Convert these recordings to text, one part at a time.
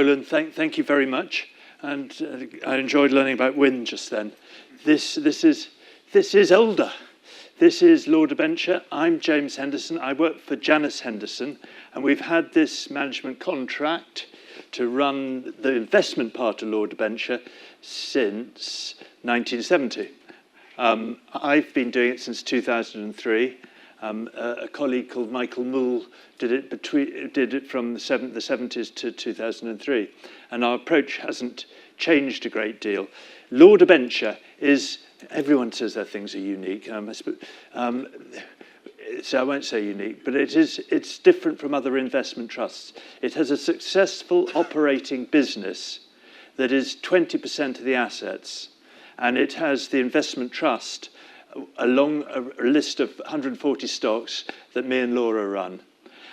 Roland, thank you very much. And I enjoyed learning about wind just then. This is older. This is Law Debenture. I'm James Henderson. I work for Janice Henderson, and we've had this management contract to run the investment part of Law Debenture since 1970. I've been doing it since 2003. A colleague called Michael Moole did it from the 70s to 2003, and our approach hasn't changed a great deal. Law Debenture is, everyone says their things are unique, so I won't say unique, but it's different from other investment trusts. It has a successful operating business that is 20% of the assets, and it has the investment trust along a list of 140 stocks that me and Laura run.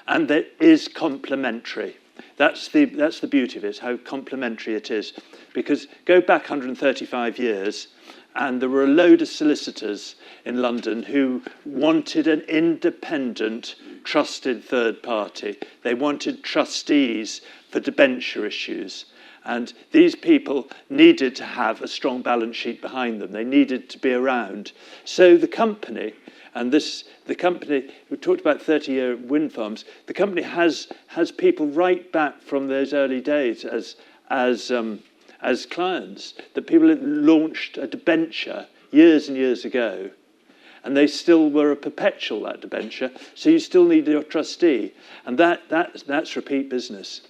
And that is complementary. That's the beauty of it, how complementary it is. Because go back 135 years, and there were a load of solicitors in London who wanted an independent, trusted third party. They wanted trustees for debenture issues. And these people needed to have a strong balance sheet behind them. They needed to be around. So the company, we talked about 30-year wind farms, the company has people right back from those early days as clients. That people had launched a debenture years and years ago, and they still were a perpetual, that debenture, so you still need your trustee. And that's repeat business.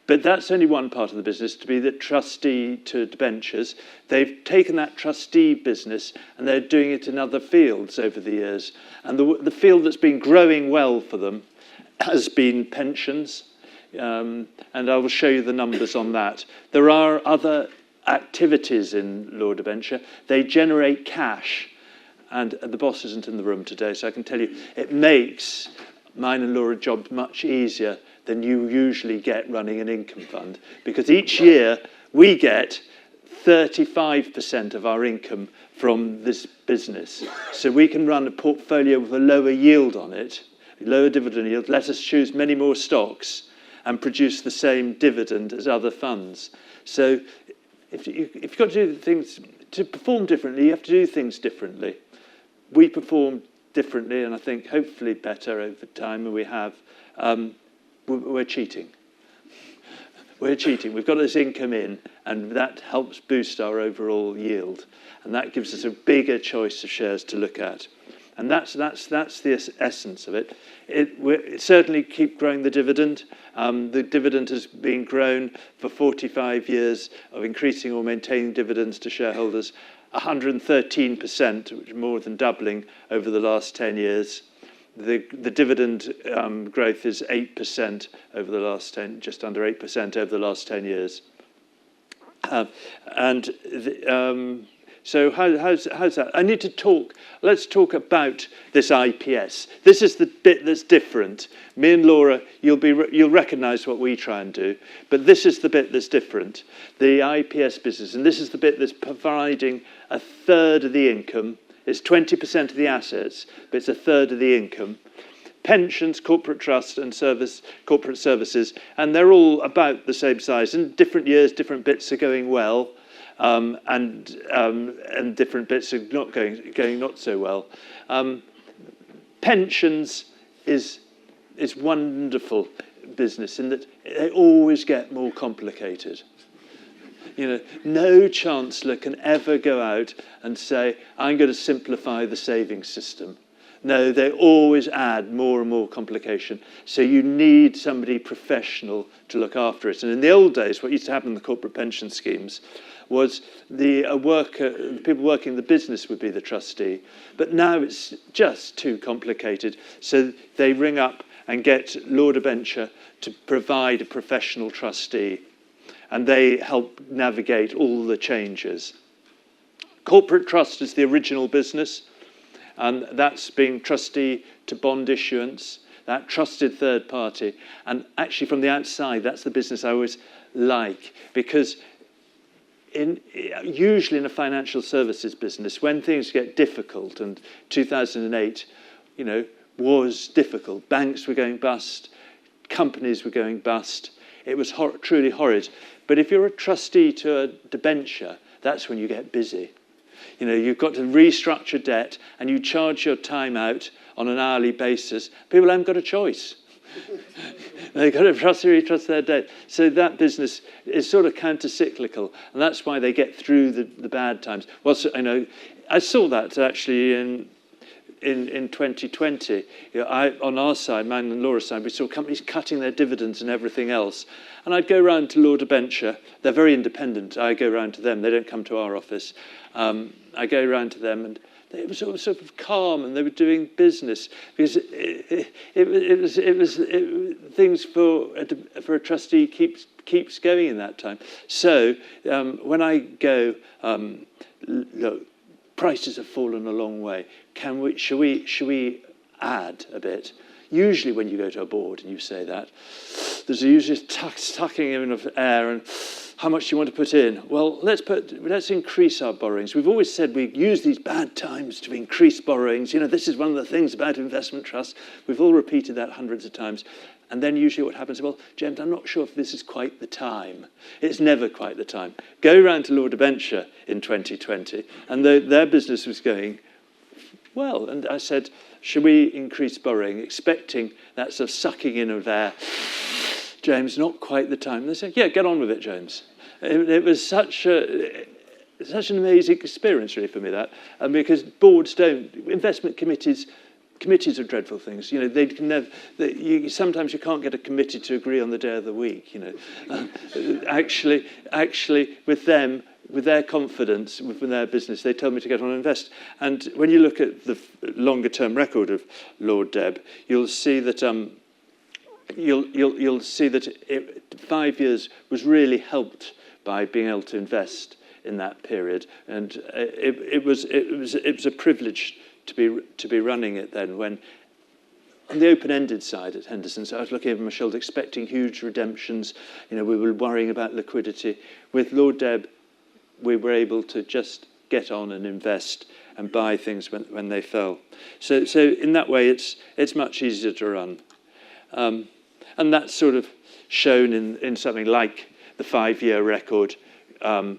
But that's only one part of the business, to be the trustee to debentures. They've taken that trustee business and they're doing it in other fields over the years. And the field that's been growing well for them has been pensions. And I will show you the numbers on that. There are other activities in Law Debenture. They generate cash. And the boss isn't in the room today, so I can tell you, it makes mine and Laura's job much easier than you usually get running an income fund. Because each year we get 35% of our income from this business. So we can run a portfolio with a lower yield on it, lower dividend yield, let us choose many more stocks and produce the same dividend as other funds. So if you've got to do things, to perform differently, you have to do things differently. We perform differently, and I think hopefully better over time than we have. We're cheating. We're cheating. We've got this income in, and that helps boost our overall yield. And that gives us a bigger choice of shares to look at. And that's the essence of it. It certainly keep growing the dividend. The dividend has been grown for 45 years of increasing or maintaining dividends to shareholders, 113%, which is more than doubling over the last 10 years. The dividend growth is 8% over the last 10, just under 8% over the last 10 years. So how's that? I need to talk. Let's talk about this IPS. This is the bit that's different. Me and Laura, you'll recognise what we try and do, but this is the bit that's different. The IPS business, and this is the bit that's providing a third of the income. It's 20% of the assets, but it's a third of the income. Pensions, corporate trust, and corporate services, and they're all about the same size. In different years, different bits are going well, and different bits are not going not so well. Pensions is wonderful business in that they always get more complicated. You know, no chancellor can ever go out and say, I'm going to simplify the savings system. No, they always add more and more complication. So you need somebody professional to look after it. And in the old days, what used to happen in the corporate pension schemes was the people working in the business would be the trustee. But now it's just too complicated. So they ring up and get Law Debenture to provide a professional trustee. And they help navigate all the changes. Corporate trust is the original business, and that's being trustee to bond issuance, that trusted third party. And actually from the outside, that's the business I always like, because usually in a financial services business, when things get difficult, and 2008, was difficult. Banks were going bust, companies were going bust. it was truly horrid. But if you're a trustee to a debenture, that's when you get busy. You know, you've got to restructure debt and you charge your time out on an hourly basis. People haven't got a choice. They've got to retrust their debt. So that business is sort of counter-cyclical, and that's why they get through the bad times. Well, so, I saw that actually in 2020. You know, on our side, mine and Laura's side, we saw companies cutting their dividends and everything else. And I'd go round to Law Debenture. They're very independent. I go round to them. They don't come to our office. I go round to them, and they were sort of calm, and they were doing business because it was things for a trustee keeps going in that time. So when I go, look, prices have fallen a long way. Should we add a bit? Usually when you go to a board and you say that, there's usually tucking in of air and how much do you want to put in? Well, let's increase our borrowings. We've always said we use these bad times to increase borrowings. You know, this is one of the things about investment trusts. We've all repeated that hundreds of times. And then usually what happens, well, James, I'm not sure if this is quite the time. It's never quite the time. Go round to Law Debenture in 2020, and their business was going well. And I said, should we increase borrowing, expecting that sort of sucking in of air? James, not quite the time. And they said, yeah, get on with it, James. It was such an amazing experience, really, for me, that. And because boards don't, investment committees are dreadful things. You know, they can never. Sometimes you can't get a committee to agree on the day of the week. You know, actually, with them, with their confidence, with their business, they told me to get on and invest. And when you look at the longer-term record of Lord Deb, you'll see that you'll see that 5 years was really helped by being able to invest in that period, and it was a privilege to be running it then. When on the open-ended side at Henderson, so I was looking over my shoulder, expecting huge redemptions. You know, we were worrying about liquidity. With Lord Deb, we were able to just get on and invest and buy things when they fell. So in that way, it's much easier to run, and that's sort of shown in something like the 5-year record. That's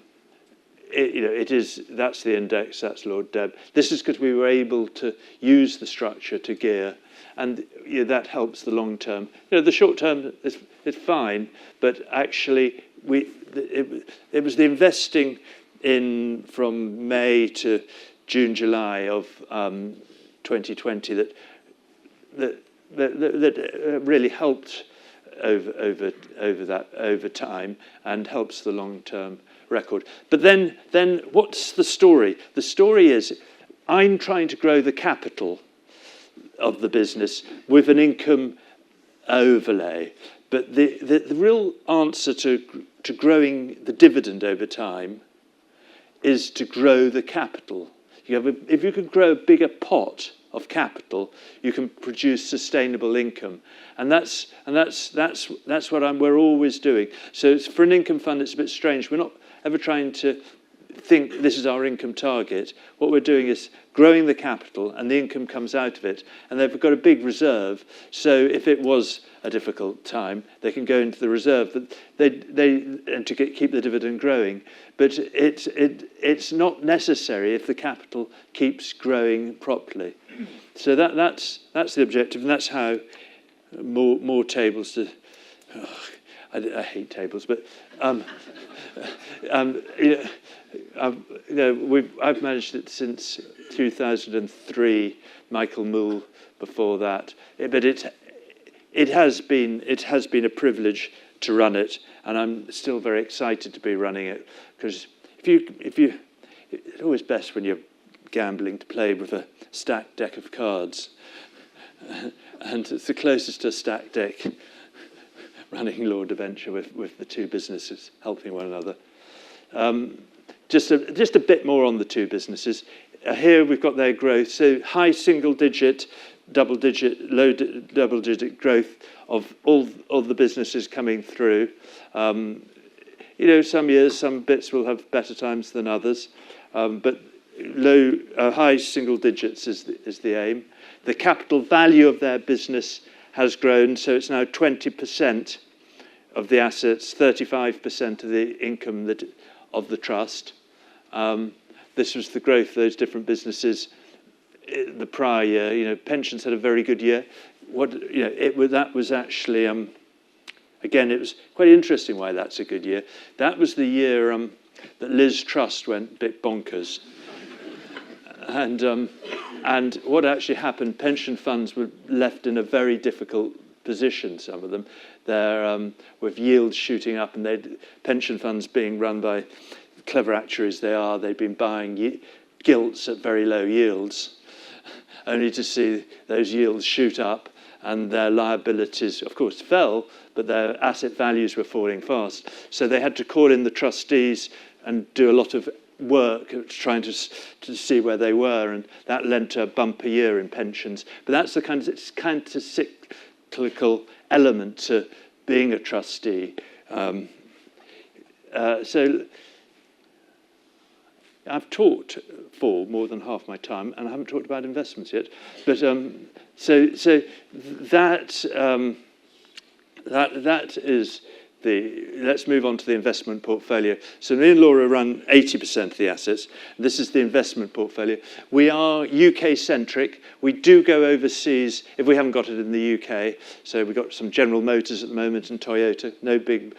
the index, that's Lord Deb. This is because we were able to use the structure to gear, and that helps the long term. You know, the short term is fine, but actually it was the investing in from May to June, July of 2020 that really helped over time and helps the long term record. But then what's the story? The story is I'm trying to grow the capital of the business with an income overlay. But the real answer to growing the dividend over time is to grow the capital. If you can grow a bigger pot of capital, you can produce sustainable income, and that's what we're always doing. So for an income fund, it's a bit strange. We're not ever trying to think this is our income target. What we're doing is growing the capital, and the income comes out of it. And they've got a big reserve, so if it was a difficult time, they can go into the reserve. But and to keep the dividend growing. But it's not necessary if the capital keeps growing properly. So that's the objective, and that's how more tables. I hate tables, but. I've managed it since 2003. Michael Moole before that, but it has been a privilege to run it, and I'm still very excited to be running it, because it's always best when you're gambling to play with a stacked deck of cards, and it's the closest to a stacked deck. Running Law Debenture with the two businesses helping one another. Just a bit more on the two businesses. Here we've got their growth. So high single-digit, low double-digit growth of all the businesses coming through. Some years, some bits will have better times than others, but high single digits is the aim. The capital value of their business has grown, so it's now 20% of the assets, 35% of the income of the trust. This was the growth of those different businesses the prior year. Pensions had a very good year. That was actually, again, it was quite interesting why that's a good year. That was the year that Liz Truss went a bit bonkers. And what actually happened, pension funds were left in a very difficult position, some of them. They're with yields shooting up, and pension funds being run by clever actuaries they've been buying gilts at very low yields, only to see those yields shoot up, and their liabilities, of course, fell, but their asset values were falling fast. So they had to call in the trustees and do a lot of work trying to see where they were, and that led to a bumper year in pensions. But that's the kind of cyclical element to being a trustee. So I've talked for more than half my time, and I haven't talked about investments yet. But so that is let's move on to the investment portfolio. So me and Laura run 80% of the assets. This is the investment portfolio. We are UK-centric. We do go overseas if we haven't got it in the UK. So we've got some General Motors at the moment and Toyota, no big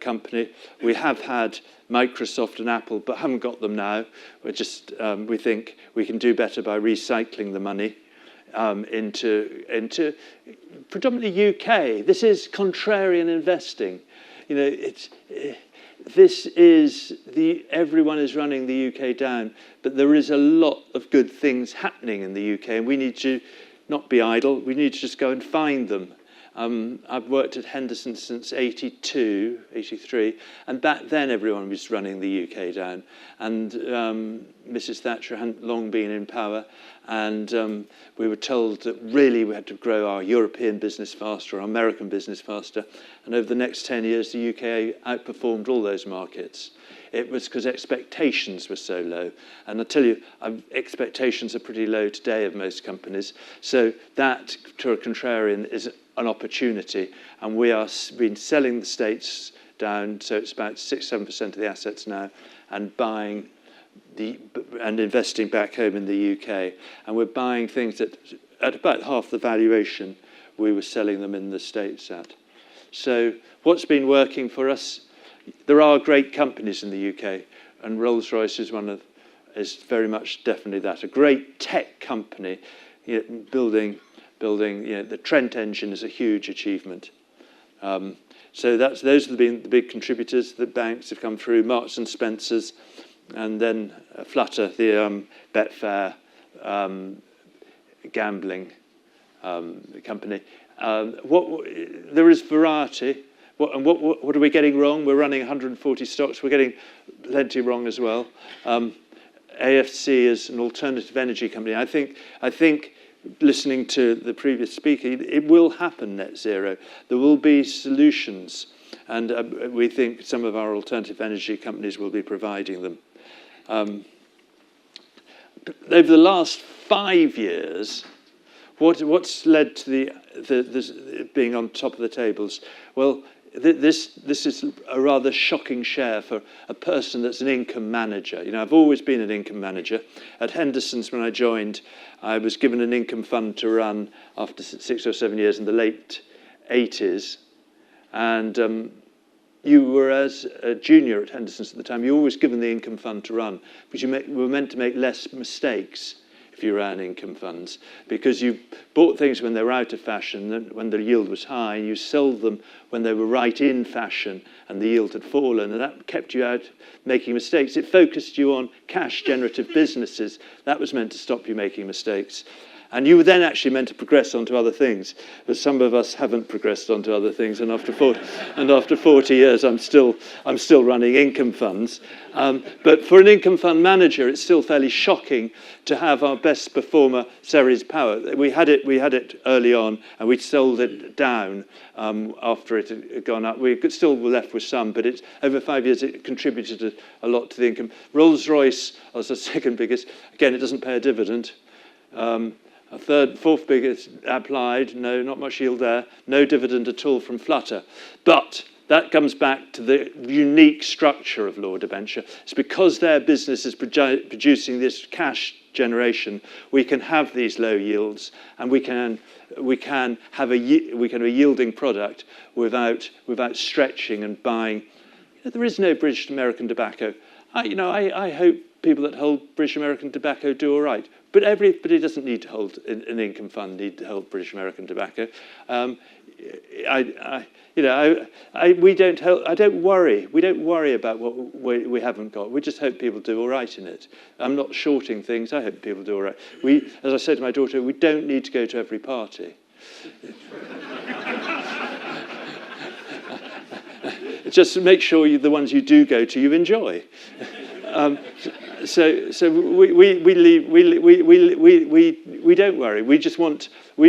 company. We have had Microsoft and Apple, but haven't got them now. We think we can do better by recycling the money into predominantly UK. This is contrarian investing. Everyone is running the UK down, but there is a lot of good things happening in the UK, and we need to not be idle. We need to just go and find them. I've worked at Henderson since 82, 83, and back then everyone was running the UK down. And Mrs. Thatcher hadn't long been in power, and we were told that really we had to grow our European business faster, our American business faster. And over the next 10 years, the UK outperformed all those markets. It was because expectations were so low. And I tell you, expectations are pretty low today of most companies. So that, to a contrarian, is an opportunity. And we have been selling the States down, so it's about 6-7% of the assets now, and buying and investing back home in the UK. And we're buying things at about half the valuation we were selling them in the States at. So what's been working for us? There are great companies in the UK, and Rolls-Royce is very much definitely that. A great tech company, building. The Trent engine is a huge achievement. So those have been the big contributors. The banks have come through, Marks and Spencers, and then Flutter, the Betfair gambling company. There is variety. What are we getting wrong? We're running 140 stocks. We're getting plenty wrong as well. AFC is an alternative energy company. I think, listening to the previous speaker, it will happen net zero. There will be solutions, and we think some of our alternative energy companies will be providing them. Over the last 5 years, what's led to the being on top of the tables? Well, this is a rather shocking share for a person that's an income manager. I've always been an income manager. At Henderson's, when I joined, I was given an income fund to run after 6 or 7 years in the late 80s. And you were, as a junior at Henderson's at the time, you were always given the income fund to run, because you were meant to make less mistakes if you ran income funds, because you bought things when they were out of fashion, when the yield was high, and you sold them when they were right in fashion and the yield had fallen, and that kept you out making mistakes. It focused you on cash-generative businesses. That was meant to stop you making mistakes. And you were then actually meant to progress onto other things, but some of us haven't progressed onto other things. And after 40 years, I'm still running income funds. But for an income fund manager, it's still fairly shocking to have our best performer, Ceres Power. We had it early on, and we sold it down after it had gone up. We still were left with some, but over 5 years, it contributed a lot to the income. Rolls-Royce was the second biggest. Again, it doesn't pay a dividend. Fourth biggest applied, no, not much yield there. No dividend at all from Flutter. But that comes back to the unique structure of Law Debenture. It's because their business is producing this cash generation, we can have these low yields, and we can have a yielding product without stretching and buying. There is no British American tobacco. I hope people that hold British American tobacco do all right. But everybody doesn't need to hold an income fund, need to hold British American tobacco. We don't worry. We don't worry about what we haven't got. We just hope people do all right in it. I'm not shorting things. I hope people do all right. As I said to my daughter, we don't need to go to every party. Just make sure the ones you do go to, you enjoy. So we don't worry. We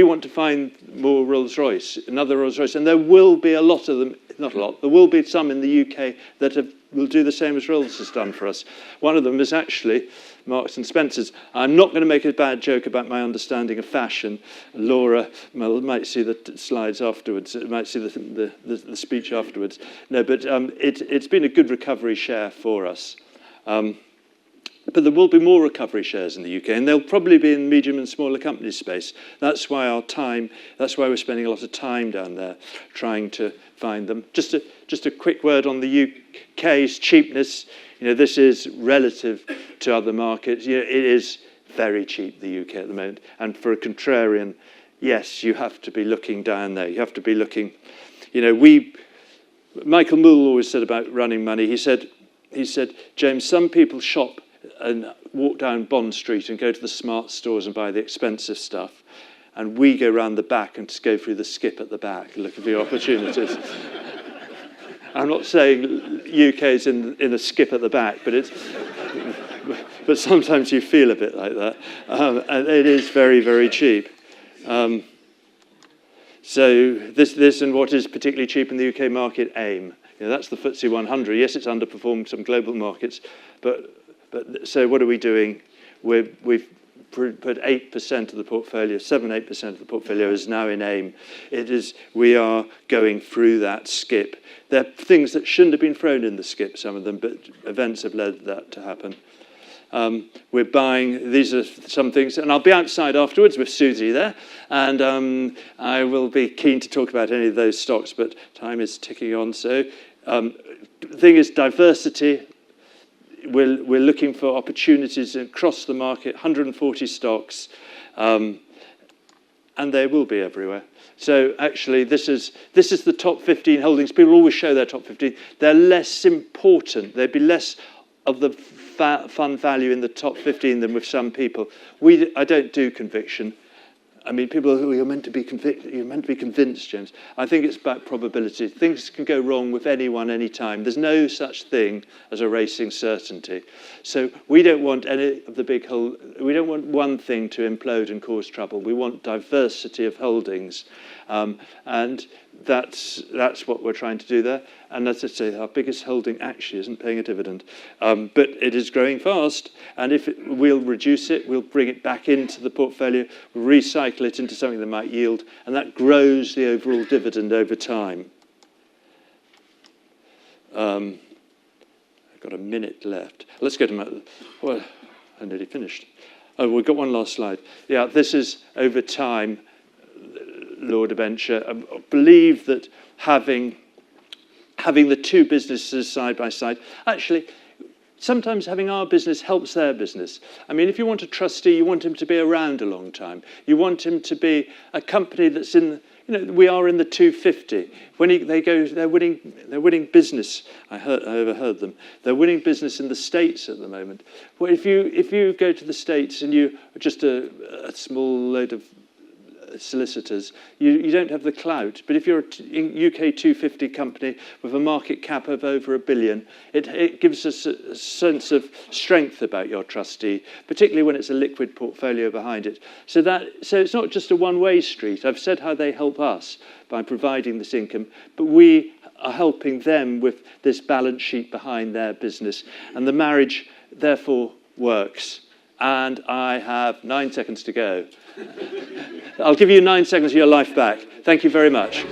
want to find more Rolls-Royce, another Rolls-Royce, and there will be a lot of them. Not a lot. There will be some in the UK that will do the same as Rolls has done for us. One of them is actually Marks and Spencer's. I'm not going to make a bad joke about my understanding of fashion. Laura might see the slides afterwards. Might see the speech afterwards. No, but it's been a good recovery share for us. But there will be more recovery shares in the UK, and they'll probably be in medium and smaller company space. That's why we're spending a lot of time down there trying to find them. Just a quick word on the UK's cheapness. This is relative to other markets. It is very cheap, the UK at the moment. And for a contrarian, yes, you have to be looking down there. You have to be looking. Michael Moole always said about running money. He said, James, some people shop and walk down Bond Street and go to the smart stores and buy the expensive stuff. And we go round the back and just go through the skip at the back, looking for opportunities. I'm not saying UK's in a skip at the back, but sometimes you feel a bit like that. And it is very, very cheap. So this and what is particularly cheap in the UK market, AIM. That's the FTSE 100. Yes, it's underperformed some global markets, but so what are we doing? We've put 8% of the portfolio, 7-8% of the portfolio is now in AIM. We are going through that skip. There are things that shouldn't have been thrown in the skip, some of them, but events have led that to happen. We're buying, these are some things, and I'll be outside afterwards with Susie there, and I will be keen to talk about any of those stocks, but time is ticking on. So the thing is diversity. We're looking for opportunities across the market, 140 stocks, and they will be everywhere. So actually, this is the top 15 holdings. People always show their top 15. They're less important. There'd be less of the fund value in the top 15 than with some people. I don't do conviction. I mean, people who are meant to be convinced, James. I think it's about probability. Things can go wrong with anyone, anytime. There's no such thing as a racing certainty. So we don't want any of the we don't want one thing to implode and cause trouble. We want diversity of holdings, and that's what we're trying to do there. And as I say, our biggest holding actually isn't paying a dividend, but it is growing fast. And we'll reduce it, we'll bring it back into the portfolio, recycle it into something that might yield, and that grows the overall dividend over time. I've got a minute left. Let's go to well, I nearly finished. Oh, we've got one last slide. Yeah, this is over time. Law Debenture. I believe that having the two businesses side by side, actually, sometimes having our business helps their business. I mean, if you want a trustee, you want him to be around a long time. You want him to be a company that's in, we are in the 250. When they're winning business. I overheard them. They're winning business in the States at the moment. Well, if you go to the States and you are just a small load of solicitors, you don't have the clout. But if you're a UK 250 company with a market cap of over $1 billion, it gives us a sense of strength about your trustee, particularly when it's a liquid portfolio behind it. So it's not just a one-way street. I've said how they help us by providing this income, but we are helping them with this balance sheet behind their business. And the marriage, therefore, works. and I have 9 seconds to go. I'll give you 9 seconds of your life back. Thank you very much.